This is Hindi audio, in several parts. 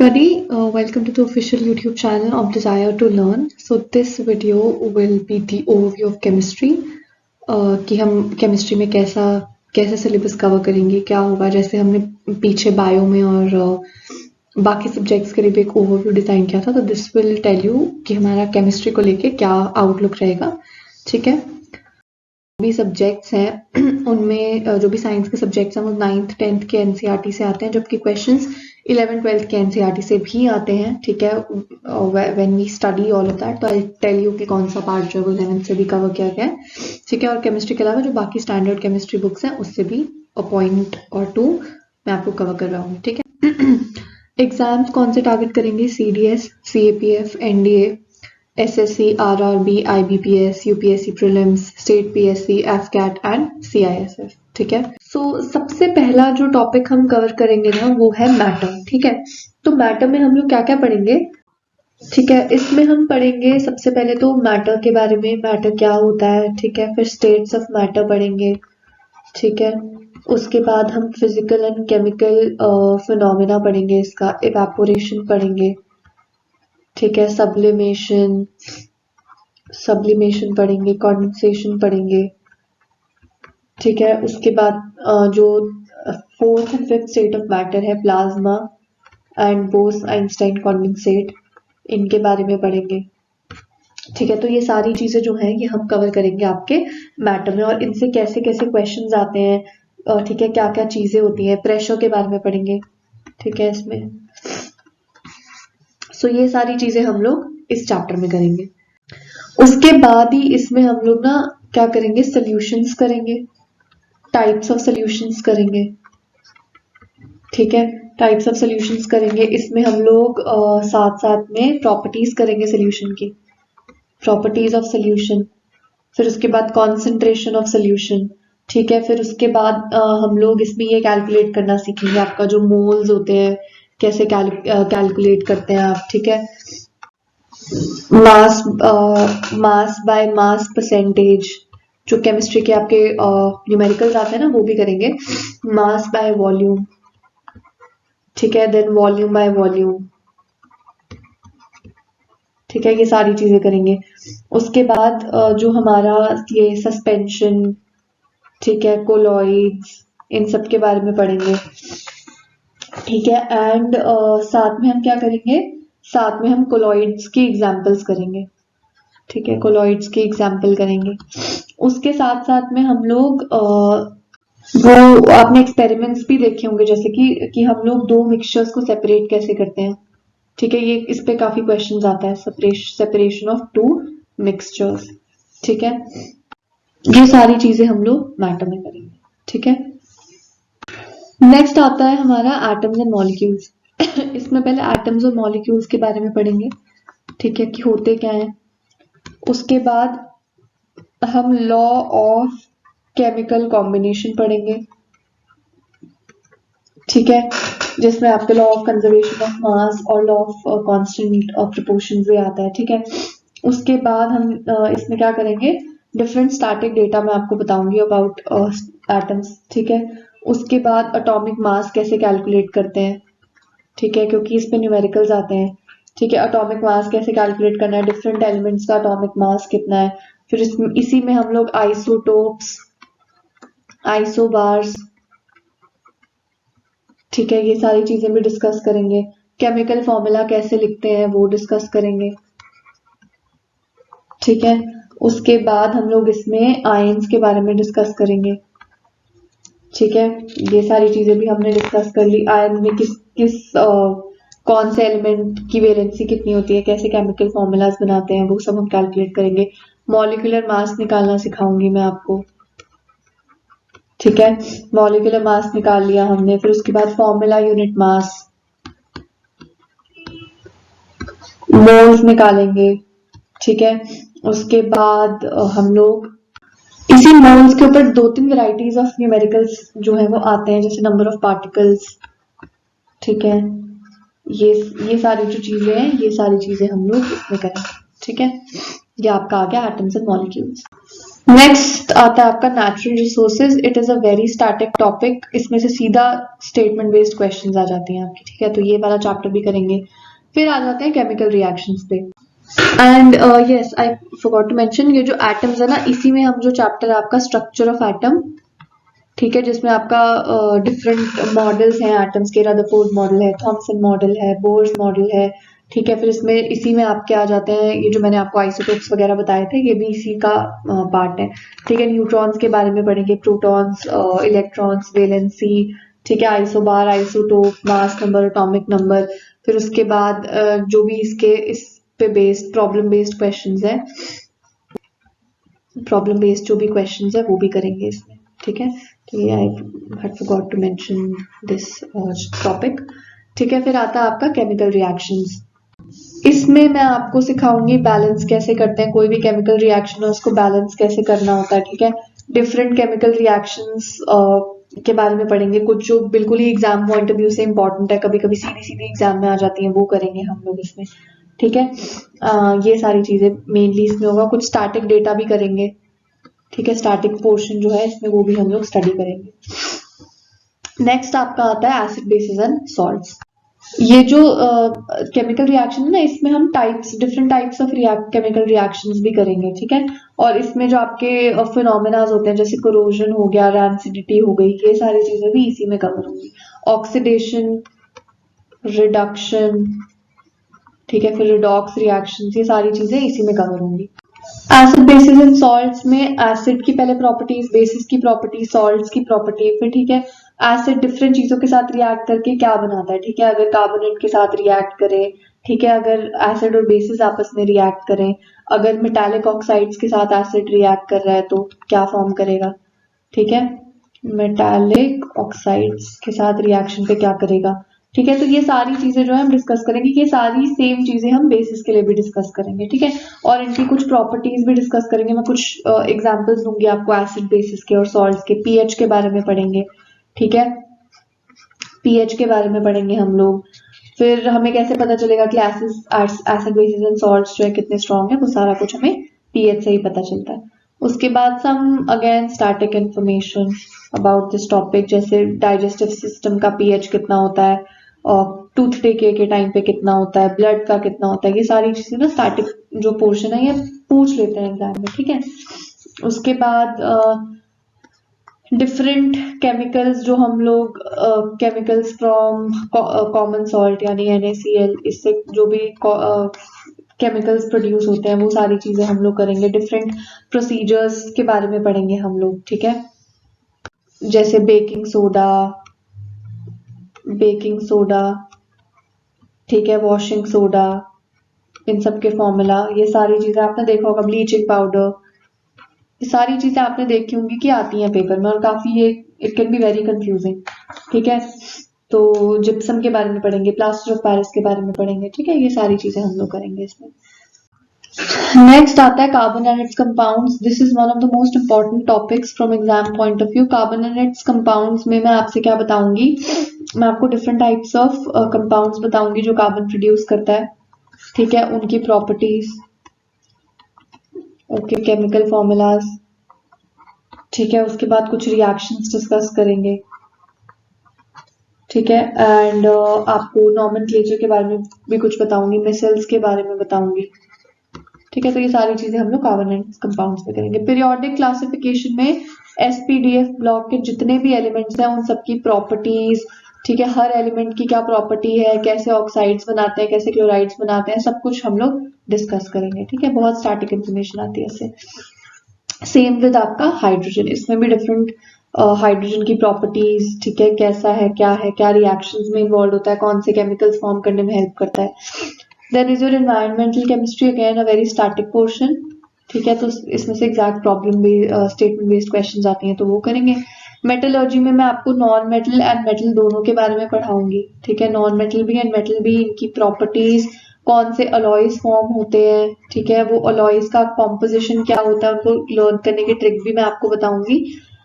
everybody, welcome to the official YouTube channel of Desire to Learn. So this video will be the overview of chemistry. कि हम केमिस्ट्री में कैसे सिलेबस कवर करेंगे, क्या होगा, जैसे हमने पीछे बायो में और बाकी सब्जेक्ट्स के लिए भी एक ओवरव्यू डिज़ाइन किया था. तो दिस विल टेल यू कि हमारा केमिस्ट्री को लेके क्या आउटलुक रहेगा. ठीक है, भी सब्जेक्ट्स हैं उनमें जो भी साइंस के सब्जेक्ट्स हैं वो 9th 10th के एनसीईआरटी से आते हैं, जबकि क्वेश्चंस 11th 12th के एनसीईआरटी से भी आते हैं. ठीक है, when we study all of that, तो आई टेल यू कि कौन सा पार्ट जो है वो 11th से भी कवर किया गया है. ठीक है, और केमिस्ट्री के अलावा जो बाकी स्टैंडर्ड केमिस्ट्री बुक्स हैं उससे भी पॉइंट और 2 मैं आपको कवर कर रहा हूँ. ठीक है, एग्जाम्स कौन से टारगेट करेंगे? CDS, CAPF, NDA, SSC, RRB, IBPS, UPSC prelims, state PSC, FCAT and CISF. ठीक है, सो सबसे पहला जो टॉपिक हम कवर करेंगे ना वो है मैटर. ठीक है, तो मैटर में हम लोग क्या क्या पढ़ेंगे? ठीक है, इसमें हम पढ़ेंगे सबसे पहले तो मैटर के बारे में, मैटर क्या होता है. ठीक है, फिर स्टेट्स ऑफ मैटर पढ़ेंगे. ठीक है, उसके बाद हम फिजिकल एंड केमिकल फिनोमेना पढ़ेंगे, इसका इवेपोरेशन पढ़ेंगे. ठीक है, सब्लिमेशन पढ़ेंगे, कंडेंसेशन पढ़ेंगे. ठीक है, उसके बाद जो 4th and 5th state of matter है, प्लाज्मा एंड बोस-आइंस्टाइन कंडेंसेट, इनके बारे में पढ़ेंगे. ठीक है, तो ये सारी चीजें जो हैं ये हम कवर करेंगे आपके मैटर में, और इनसे कैसे कैसे क्वेश्चंस आते हैं. ठीक है, क्या क्या चीजें होती हैं, प्रेशर के बारे में पढ़ेंगे. ठीक है, इसमें सो ये सारी चीजें हम लोग इस चैप्टर में करेंगे. उसके बाद ही इसमें हम लोग ना क्या करेंगे, सॉल्यूशंस करेंगे, टाइप्स ऑफ सॉल्यूशंस करेंगे. ठीक है, टाइप्स ऑफ सॉल्यूशंस करेंगे. इसमें हम लोग साथ साथ में प्रॉपर्टीज करेंगे सॉल्यूशन की, प्रॉपर्टीज ऑफ सॉल्यूशन. फिर उसके बाद कॉन्सेंट्रेशन ऑफ सॉल्यूशन. ठीक है, फिर उसके बाद हम लोग इसमें ये कैलकुलेट करना सीखेंगे, आपका जो मोल्स होते हैं कैसे कैलकुलेट करते हैं आप. ठीक है, मास बाय मास परसेंटेज, जो केमिस्ट्री के आपके न्यूमेरिकल्स आते हैं ना वो भी करेंगे. Mass by volume. ठीक है, देन वॉल्यूम बाय वॉल्यूम. ठीक है, ये सारी चीजें करेंगे. उसके बाद जो हमारा ये सस्पेंशन, ठीक है, कोलॉइड्स, इन सब के बारे में पढ़ेंगे. ठीक है, एंड साथ में हम क्या करेंगे, साथ में हम कोलॉइड्स की एग्जांपल्स करेंगे. ठीक है, कोलॉइड्स की एग्जांपल करेंगे. उसके साथ साथ में हम लोग वो आपने एक्सपेरिमेंट्स भी देखे होंगे, जैसे कि हम लोग दो मिक्सचर्स को सेपरेट कैसे करते हैं. ठीक है, ये इस पे काफी क्वेश्चंस आता है, सेपरेशन ऑफ 2 मिक्सचर्स. ठीक है, ये सारी चीजें हम लोग मैटर में करेंगे. ठीक है, नेक्स्ट आता है हमारा एटम्स एंड मॉलिक्यूल्स. इसमें पहले एटम्स और मॉलिक्यूल्स के बारे में पढ़ेंगे. ठीक है, कि होते क्या हैं. उसके बाद हम लॉ ऑफ केमिकल कॉम्बिनेशन पढ़ेंगे. ठीक है, जिसमें आपके law of conservation of mass और law of constant of proportion भी आता है. ठीक है, उसके बाद हम इसमें क्या करेंगे, डिफरेंट स्टैटिक डेटा मैं आपको बताऊंगी अबाउट एटम्स. ठीक है, उसके बाद एटॉमिक मास कैसे कैलकुलेट करते हैं. ठीक है, क्योंकि इसमें न्यूमेरिकल्स आते हैं. ठीक है, एटॉमिक मास कैसे कैलकुलेट करना है, डिफरेंट एलिमेंट्स का एटॉमिक मास कितना है. फिर इसी में हम लोग आइसोटोप्स, आइसोबार्स, ठीक है, ये सारी चीजें भी डिस्कस करेंगे. केमिकल फॉर्मूला कैसे लिखते हैं वो डिस्कस करेंगे. ठीक है, उसके बाद हम लोग इसमें आयंस के बारे में डिस्कस करेंगे. ठीक है, ये सारी चीजें भी हमने डिस्कस कर ली. आयन में किस कौन से एलिमेंट की वैलेंसी कितनी होती है, कैसे केमिकल फॉर्मूलाज बनाते हैं, वो सब हम कैलकुलेट करेंगे. मॉलिक्यूलर मास निकालना सिखाऊंगी मैं आपको. ठीक है, मॉलिक्यूलर मास निकाल लिया हमने. फिर उसके बाद फॉर्मूला यूनिट मास, मोल्स निकालेंगे. ठीक है, उसके बाद हम लोग इसी मोल्स के ऊपर 2-3 वैरायटीज ऑफ न्यूमेरिकल्स जो है वो आते हैं, जैसे नंबर ऑफ पार्टिकल्स. ठीक है, ये सारी जो चीजें हैं ये सारी चीजें हम लोग इसमें करेंगे. ठीक है, ये आपका आ गया एटम्स एंड मॉलिक्यूल्स। नेक्स्ट आता है आपका natural resources. It is a very static topic, इसमें से सीधा स्टेटमेंट बेस्ड क्वेश्चंस आ जाती हैं आपकी, ठीक है, तो ये वाला चैप्टर भी करेंगे। फिर आ जाते हैं केमिकल रिएक्शंस पे। And yes, I forgot to mention, ये जो एटम्स है ना, इसी में हम जो चैप्टर है आपका स्ट्रक्चर ऑफ एटम, ठीक है, जिसमें आपका डिफरेंट मॉडल्स हैं एटम्स के, रदरफोर्ड मॉडल है, थॉमसन मॉडल है, बोर्स मॉडल है, ठीक है। फिर इसमें इसी में आपके आ जाते हैं ये जो मैंने आपको आइसोटोप्स वगैरह बताए थे, ये भी इसी का पार्ट है, ठीक है। न्यूट्रॉन्स के बारे में पढ़ेंगे, प्रोटॉन्स, इलेक्ट्रॉन्स, वैलेंसी, ठीक है, isobar, isotope, mass number, atomic number. फिर उसके बाद जो भी इसके इस पे बेस्ड प्रॉब्लम बेस्ड क्वेश्चंस है, प्रॉब्लम बेस्ड जो भी क्वेश्चंस है वो भी करेंगे इसमें, ठीक है। तो ये I had forgot to mention this topic, ठीक है। फिर आता है आपका केमिकल रिएक्शंस। इसमें मैं आपको सिखाऊंगी बैलेंस कैसे करते हैं, कोई भी केमिकल रिएक्शन है उसको बैलेंस कैसे करना होता है, ठीक है। डिफरेंट केमिकल रिएक्शंस के बारे में पढ़ेंगे, कुछ जो बिल्कुल ही एग्जाम पॉइंट ऑफ व्यू से इंपॉर्टेंट है, कभी कभी सीधी सीधी एग्जाम में आ जाती हैं, वो करेंगे हम लोग इसमें, ठीक है। ये सारी चीजें मेनली इसमें होगा, कुछ स्टैटिक डेटा भी करेंगे, ठीक है। स्टैटिक पोर्शन जो है इसमें वो भी हम लोग स्टडी करेंगे। नेक्स्ट आपका आता है एसिड बेसिस एंड सॉल्ट्स। ये जो केमिकल रिएक्शन है ना, इसमें हम different types of chemical reactions भी करेंगे, ठीक है। और इसमें जो आपके फिनोमेनाज होते हैं, जैसे कोरोजन हो गया, रैंसिडिटी हो गई, ये सारी चीजें भी इसी में कवर होंगी। ऑक्सीडेशन, रिडक्शन, ठीक है, फिर रिडॉक्स रिएक्शंस, ये सारी चीजें इसी में कवर होंगी। एसिड बेसिस एंड सॉल्ट्स में एसिड की पहले प्रॉपर्टीज, बेसिस की प्रॉपर्टी, सॉल्ट्स की प्रॉपर्टी, फिर ठीक है एसिड डिफरेंट चीजों के साथ रिएक्ट करके क्या बनाता है, ठीक है। अगर कार्बोनेट के साथ रिएक्ट करे, ठीक है, अगर एसिड और बेसिस आपस में रिएक्ट करें, अगर मेटालिक ऑक्साइड्स के साथ एसिड रिएक्ट कर रहा है तो क्या फॉर्म करेगा, ठीक है, मेटालिक ऑक्साइड्स के साथ रिएक्शन पे क्या करेगा, ठीक है। तो ये सारी चीजें जो है हम डिस्कस करेंगे, ये सारी सेम चीजें हम बेसिस के लिए भी डिस्कस करेंगे, ठीक है। और इनकी कुछ प्रॉपर्टीज भी डिस्कस करेंगे, मैं कुछ एग्जांपल्स दूंगी आपको एसिड बेसिस के और सॉल्ट्स के। पीएच के बारे में पढ़ेंगे, ठीक है, पीएच के बारे में पढ़ेंगे हम लोग। फिर हमें कैसे पता चलेगा कि एसिड बेसिस एंड सॉल्ट्स जो है कितने स्ट्रॉन्ग है, वो सारा कुछ हमें पीएच से ही पता चलता है। उसके बाद sum again static information about this topic, जैसे डाइजेस्टिव सिस्टम का पीएच कितना होता है, और टूथ डेके के टाइम पे कितना होता है, ब्लड का कितना होता है, ये सारी चीजें ना स्टैटिक जो पोर्शन है ये पूछ लेते हैं एग्जाम में, ठीक है। उसके बाद डिफरेंट केमिकल्स जो हम लोग केमिकल्स फ्रॉम कॉमन सॉल्ट यानी NaCl, इससे जो भी केमिकल्स प्रोड्यूस होते हैं वो सारी चीजें हम लोग करेंगे। डिफरेंट प्रोसीजर्स के बारे में पढ़ेंगे हम लोग, ठीक है, जैसे बेकिंग सोडा, ठीक है, वॉशिंग सोडा, इन सब के फॉर्मूला, ये सारी चीजें आपने देखा होगा, ब्लीचिंग पाउडर, ये सारी चीजें आपने देखी होंगी कि आती हैं पेपर में, और काफी ये it can be very confusing, ठीक है। तो जिप्सम के बारे में पढ़ेंगे, प्लास्टर ऑफ पेरिस के बारे में पढ़ेंगे, ठीक है, ये सारी चीजें हम लोग करेंगे इसमें। नेक्स्ट आता है carbon and it's compounds. This is one of the most important topics from exam point of view. Carbon and it's compounds में मैं आपसे क्या बताऊंगी, मैं आपको डिफरेंट टाइप्स ऑफ कंपाउंड्स बताऊंगी जो कार्बन प्रोड्यूस करता है, ठीक है, उनकी प्रॉपर्टीज, ओके, केमिकल फॉर्मूलाज, ठीक है। उसके बाद कुछ रिएक्शंस डिस्कस करेंगे, ठीक है। एंड आपको नॉमेनक्लेचर के बारे में भी कुछ बताऊंगी, मिसल्स के बारे में बताऊंगी, ठीक है। तो ये सारी चीजें हम लोग कार्बन एंड कंपाउंड्स में करेंगे। पीरियोडिक क्लासिफिकेशन में SPDF ब्लॉक के जितने भी एलिमेंट्स हैं उन सबकी प्रॉपर्टीज, ठीक है, हर एलिमेंट की क्या प्रॉपर्टी है, कैसे ऑक्साइड्स बनाते हैं, कैसे क्लोराइड्स बनाते हैं, सब कुछ हम लोग डिस्कस करेंगे, ठीक है। बहुत स्टैटिक इंफॉर्मेशन आती है इससे। सेम विद आपका हाइड्रोजन, इसमें भी डिफरेंट हाइड्रोजन की प्रॉपर्टीज, ठीक है, कैसा है, क्या रिएक्शंस में इन्वॉल्व होता है, कौन से केमिकल्स फॉर्म करने में हेल्प करता है। Then is your environmental chemistry, again a very static portion, ठीक है। तो इसमें से exact problem statement based questions आती हैं तो वो करेंगे। मेटलर्जी में मैं आपको नॉन मेटल एंड मेटल दोनों के बारे में पढ़ाऊंगी, ठीक है, नॉन मेटल भी एंड मेटल भी, इनकी प्रॉपर्टीज, कौन से अलॉयज फॉर्म होते हैं, ठीक है, वो अलॉयज का कॉम्पोजिशन क्या होता है, उनको लर्न करने की ट्रिक भी मैं आपको बताऊंगी।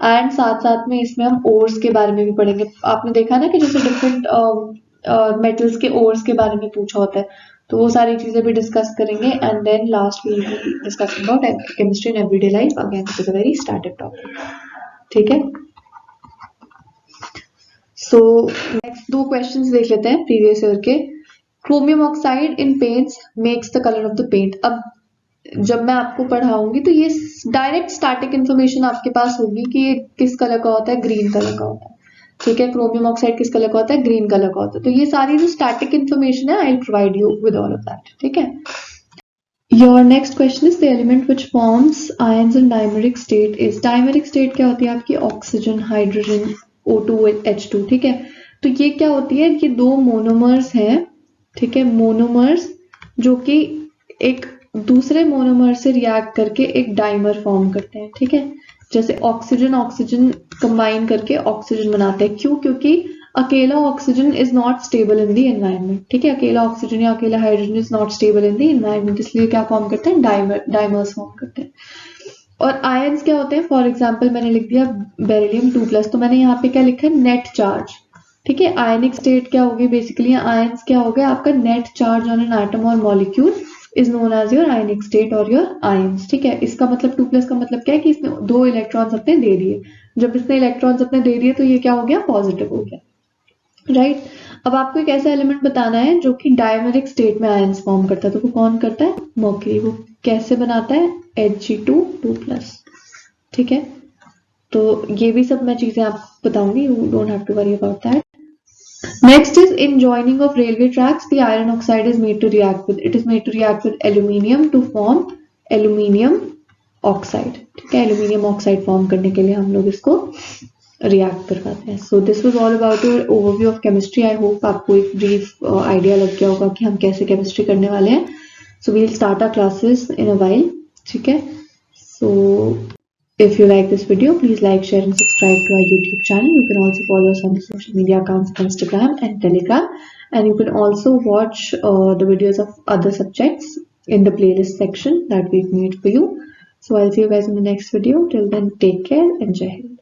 एंड साथ साथ में इसमें हम ओर्स के बारे में भी पढ़ेंगे। आपने देखा ना कि जैसे डिफरेंट मेटल्स के ओर्स के बारे में पूछा होता है, तो वो सारी चीजें भी डिस्कस करेंगे and then last we will be discussing about chemistry in everyday life. Again it is a very static topic, ठीक है। सो नेक्स्ट दो क्वेश्चंस देख लेते हैं प्रीवियस ईयर के। Chromium oxide in paints makes the colour of the paint. अब जब मैं आपको पढ़ाऊंगी तो ये डायरेक्ट स्टैटिक इन्फॉर्मेशन आपके पास होगी कि ये किस कलर का होता है, ग्रीन कलर का होता है, ठीक है। क्रोमियम ऑक्साइड किस कलर का होता है, ग्रीन कलर का होता है। तो ये सारी जो स्टैटिक इन्फॉर्मेशन है I will provide you with all of that, ठीक है। Your next question is the element which forms ions in dimeric state is. Dimeric state क्या होती है आपकी, ऑक्सीजन, हाइड्रोजन, O2 H2, ठीक है। तो ये क्या होती है, ये दो मोनोमर्स हैं, ठीक है, मोनोमर्स जो कि एक दूसरे मोनोमर से रिएक्ट करके एक डाइमर फॉर्म करते हैं, ठीक है। जैसे ऑक्सीजन ऑक्सीजन कंबाइन करके ऑक्सीजन बनाते हैं, क्यों, क्योंकि अकेला oxygen is not stable in the environment, ठीक है। अकेला ऑक्सीजन या अकेला hydrogen is not stable in the environment, इसलिए क्या फॉर्म करते हैं, डाइमर्स फॉर्म करते हैं। और आयंस क्या होते हैं, फॉर एग्जाम्पल मैंने लिख दिया बेरिलियम 2+, तो मैंने यहाँ पे क्या लिखा है, नेट चार्ज, ठीक है। आयनिक स्टेट क्या होगी, बेसिकली आयंस क्या हो गया आपका, net charge on an atom और molecule is known as your ionic state और योर आयंस, ठीक है। इसका मतलब 2+ का मतलब क्या है कि इसने 2 इलेक्ट्रॉन्स अपने दे दिए। जब इसने इलेक्ट्रॉन्स अपने दे दिए तो ये क्या हो गया, पॉजिटिव हो गया, राइट। अब आपको एक ऐसा एलिमेंट बताना है जो कि डायमेरिक स्टेट में आयंस फॉर्म करता है, तो वो कौन करता है, मर्क्यूरी। वो कैसे बनाता है, Hg2 ठीक है। तो ये भी सब मैं चीजें आपको बताऊंगी, you don't have to worry about that. Next is in joining of railway tracks, the iron oxide is made to react with. It is made to react with aluminium to form aluminium oxide. ठीक है, aluminium oxide form करने के लिए हम लोग इसको react करवाते हैं. So this was all about your overview of chemistry. I hope आपको एक brief idea लग गया होगा कि हम कैसे chemistry करने वाले हैं. So we'll start our classes in a while. ठीक है. So if you like this video, please like, share and subscribe to our YouTube channel. You can also follow us on the social media accounts of Instagram and Telegram. And you can also watch the videos of other subjects in the playlist section that we've made for you. So I'll see you guys in the next video. Till then, take care and Jai Hind.